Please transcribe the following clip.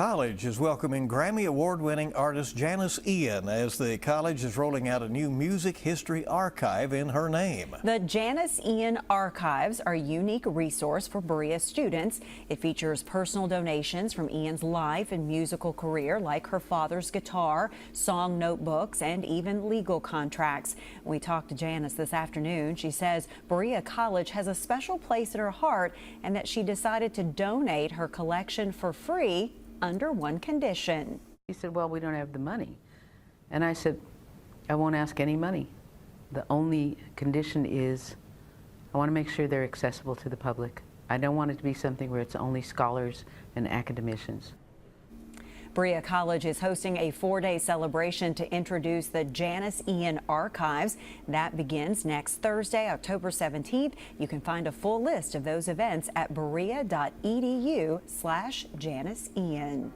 College is welcoming Grammy award-winning artist Janice Ian as the college is rolling out a new music history archive in her name. The Janice Ian Archives are a unique resource for Berea students. It features personal donations from Ian's life and musical career, like her father's guitar, song notebooks, and even legal contracts. We talked to Janice this afternoon. She says Berea College has a special place in her heart and that she decided to donate her collection for free under one condition. He said, well, we don't have the money. And I said, I won't ask any money. The only condition is I want to make sure they're accessible to the public. I don't want it to be something where it's only scholars and academicians. Berea College is hosting a 4-day celebration to introduce the Janice Ian Archives. That begins next Thursday, October 17th. You can find a full list of those events at berea.edu/Janice Ian.